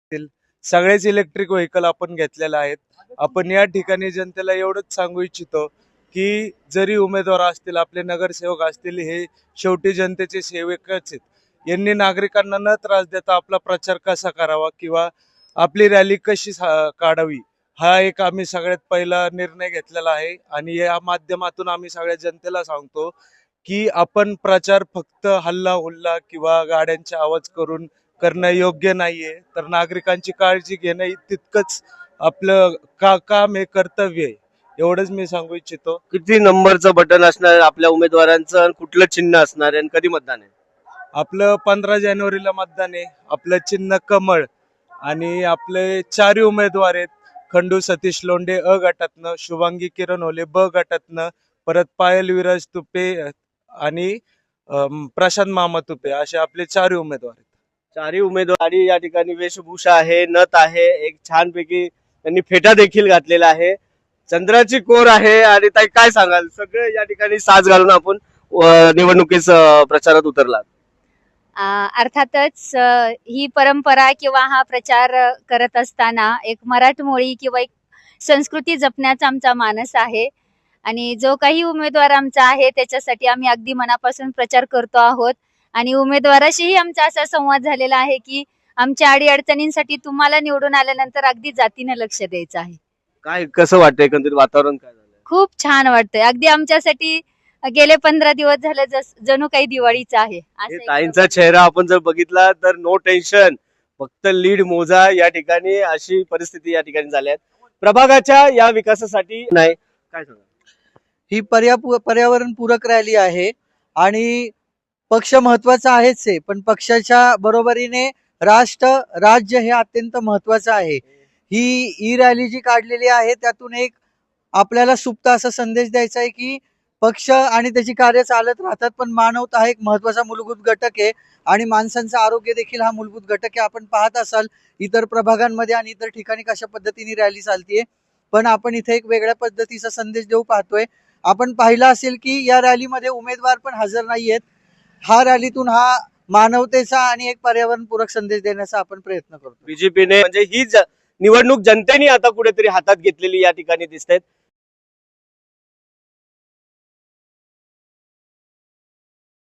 असतील, सगळेच electric vehicle आपण घेतलेले आहेत. आपण या ठिकाणी जनतेला एवढंच सांगू इच्छितो की जरी उमेदवार असतील, आपले नगरसेवक असतील, हे शेवटी जनतेचे सेवकच आहेत. यांनी नागरिकांना न त्रास देता आपला प्रचार कसा करावा किंवा आपली रॅली कशी काढावी, हा एक आम्ही सगळ्यात पहिला निर्णय घेतलेला आहे. आणि या माध्यमातून आम्ही सगळ्या जनतेला सांगतो की आपण प्रचार फक्त हल्ला हुल्ला किंवा गाड्यांचा आवाज करून करणं योग्य नाहीये. तर नागरिकांची काळजी घेणं ही तितकंच आपलं काम आहे, कर्तव्य आहे. एवढंच मी सांगू इच्छितो. किती नंबरचं बटन असणार आहे आपल्या उमेदवारांचं आणि कुठलं चिन्ह असणार आहे आणि कधी मतदान आहे? आपलं 15 जानेवारीला मतदान आहे. आपलं चिन्ह कमळ आणि आपले 4 उमेदवार आहेत. खंडू सतीश लोंढे अ गटातनं, शुभांगी किरण होले ब गटातनं, परत पायल विराज तुपे आणि प्रशांत मामा तुपे असे आपले 4 उमेदवार आहेत. चारही उमेदवारी या ठिकाणी वेशभूषा आहे, नथ आहे, एक छानपैकी त्यांनी फेटा देखील घातलेला आहे, चंद्राची कोर आहे. आणि ताई काय सांगाल, सगळे या ठिकाणी साज घालून आपण निवडणुकीस प्रचारात उतरलात? अर्थातच ही परंपरा किंवा हा प्रचार करत असताना एक मराठमोळी किंवा एक संस्कृती जपण्याचा आमचा मानस आहे. आणि जो काही उमेदवार आमचा आहे त्याच्यासाठी आम्ही अगदी मनापासून प्रचार करतो आहोत. आणि उमेदवाराशीही आमचा असा संवाद झालेला आहे की आमच्या अडीअडचणींसाठी तुम्हाला निवडून आल्यानंतर अगदी जातीने लक्ष द्यायचं आहे. काय कसं वाटतंय, एकंदरीत वातावरण काय झालं? खूप छान वाटतंय. अगदी आमच्यासाठी गेले 15 दिवस झाले जणू काही दिवाळीच आहे असं एक ताईंचा चेहरा आपण जर बघितला तर नो टेन्शन, फक्त लीड मोजा या ठिकाणी, अशी परिस्थिती या ठिकाणी झाली आहे. प्रभागाच्या या विकासासाठी नाही काय सांगा? ही पर्यावरण पूरक रॅली आहे आणि पक्ष महत्वाचा आहेच आहे, पण पक्षाच्या बरोबरीने राष्ट्र राज्य हे अत्यंत महत्वाचं आहे. ही ई रॅली जी काढलेली आहे त्यातून एक आपल्याला सुप्त असा संदेश द्यायचा आहे की पक्ष आणि त्याची कार्य चालत राहतात, पण मानवता हा एक महत्वाचा मूलभूत घटक आहे आणि माणसांचं आरोग्य देखील हा मूलभूत घटक आहे. आपण पाहत असाल इतर प्रभागांमध्ये आणि इतर ठिकाणी कशा पद्धतीने रॅली चालतीये, पण आपण इथे एक वेगळ्या पद्धतीचा संदेश देऊ पाहतोय. आपण पाहिलं असेल की या रॅलीमध्ये उमेदवार पण हजर नाहीयेत. हा रॅलीतून हा मानवतेचा आणि एक पर्यावरणपूरक संदेश देण्याचा आपण प्रयत्न करतो. बीजेपीने म्हणजे ही निवडणूक जनतेने आता कुठेतरी हातात घेतलेली या ठिकाणी दिसत आहेत.